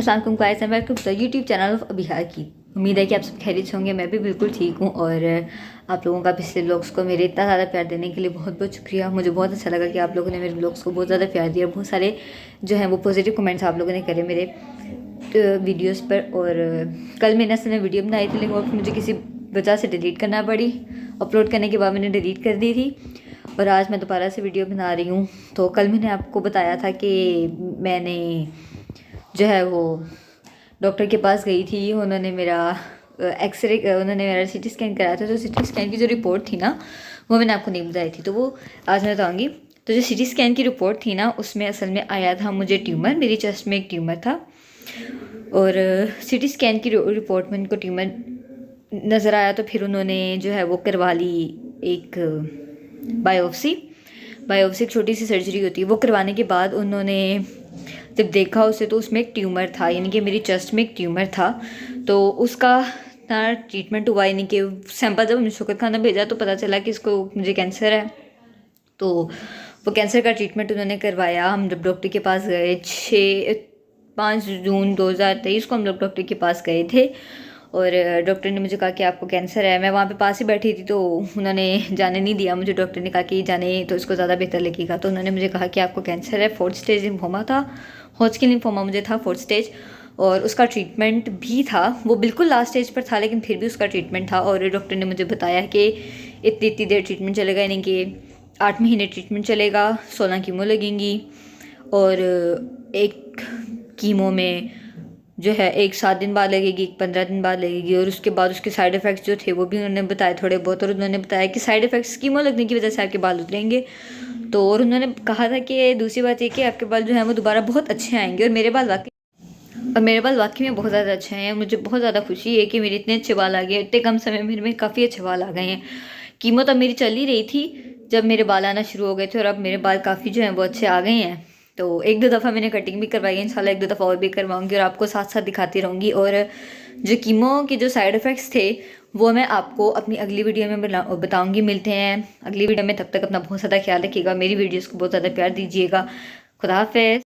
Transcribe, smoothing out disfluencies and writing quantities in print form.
अस्सलाम guys and welcome to the YouTube channel of Abiha की। उम्मीद है कि आप सब खैरियत होंगे। मैं भी बिल्कुल ठीक हूँ। और आप लोगों का पिछले व्लॉग्स को मेरे इतना ज़्यादा प्यार देने के लिए बहुत बहुत शुक्रिया। मुझे बहुत अच्छा लगा कि आप लोगों ने मेरे व्लॉग्स को बहुत ज़्यादा प्यार दिया। बहुत सारे जो हैं वो पॉजिटिव कमेंट्स आप लोगों ने करे मेरे वीडियोज़ पर। और कल मैंने असल में वीडियो बनाई थी, लेकिन वो मुझे किसी वजह से डिलीट करना पड़ी। अपलोड करने के बाद मैंने डिलीट कर दी थी और आज मैं दोबारा से वीडियो बना रही हूँ। तो कल मैंने आपको बताया था कि मैंने जो है वो डॉक्टर के पास गई थी। उन्होंने मेरा एक्सरे उन्होंने मेरा सीटी स्कैन कराया था। तो सीटी स्कैन की जो रिपोर्ट थी ना, वो मैंने आपको नहीं बताई थी, तो वो आज मैं बताऊँगी। तो जो सीटी स्कैन की रिपोर्ट थी ना, उसमें असल में आया था मुझे ट्यूमर, मेरी चेस्ट में एक ट्यूमर था। और सीटी स्कैन की रिपोर्ट में उनको ट्यूमर नज़र आया, तो फिर उन्होंने जो है वो करवा ली एक बायोप्सी। एक छोटी सी सर्जरी होती है, वो करवाने के बाद उन्होंने जब देखा उसे तो उसमें एक ट्यूमर था, यानी कि मेरी चेस्ट में एक ट्यूमर था। तो उसका ना ट्रीटमेंट हुआ, यानी कि सैंपल जब हमने शौकत खान भेजा तो पता चला कि इसको मुझे कैंसर है। तो वो कैंसर का ट्रीटमेंट उन्होंने करवाया। हम जब डॉक्टर के पास गए 5 जून 2023 को हम लोग डॉक्टर के पास गए थे। और डॉक्टर ने मुझे कहा कि आपको कैंसर है। मैं वहाँ पे पास ही बैठी थी, तो उन्होंने जाने नहीं दिया मुझे। डॉक्टर ने कहा कि जाने तो इसको ज़्यादा बेहतर लगेगा। तो उन्होंने मुझे कहा कि आपको कैंसर है, 4th स्टेज लिम्फोमा था, हॉजकिन लिम्फोमा मुझे था 4th स्टेज। और उसका ट्रीटमेंट भी था, वो बिल्कुल लास्ट स्टेज पर था, लेकिन फिर भी उसका ट्रीटमेंट था। और डॉक्टर ने मुझे बताया कि इतनी देर ट्रीटमेंट चलेगा, यानी कि 8 महीने ट्रीटमेंट चलेगा, 16 कीमो लगेंगी। और एक कीमो में जो है एक 7 दिन बाद लगेगी, एक 15 दिन बाद लगेगी। और उसके बाद उसके साइड इफ़ेक्ट्स जो थे वो भी उन्होंने बताए थोड़े बहुत। और उन्होंने बताया कि साइड इफ़ेक्ट्स कीमो लगने की वजह से आपके बाल उतरेंगे। तो और उन्होंने कहा था कि दूसरी बात ये कि आपके बाल जो हैं वो दोबारा बहुत अच्छे आएंगे। और मेरे बाल वाकई में बहुत ज़्यादा अच्छे हैं। मुझे बहुत ज़्यादा खुशी है कि मेरे इतने अच्छे बाल आ गए। इतने कम समय में मेरे में काफ़ी अच्छे बाल आ गए हैं। कीमो तब मेरी चल ही रही थी जब मेरे बाल आना शुरू हो गए थे, और अब मेरे बाल काफ़ी जो हैं वो अच्छे आ गए हैं। तो 1-2 दफ़ा मैंने कटिंग भी करवाई है, इंशाल्लाह 1-2 दफ़ा और भी करवाऊंगी और आपको साथ साथ दिखाती रहूँगी। और जो कीमो के जो साइड इफ़ेक्ट्स थे वो मैं आपको अपनी अगली वीडियो में बताऊँगी। मिलते हैं अगली वीडियो में, तब तक अपना बहुत ज़्यादा ख्याल रखिएगा। मेरी वीडियोज़ को बहुत ज़्यादा प्यार दीजिएगा। खुदा हाफ़िज़।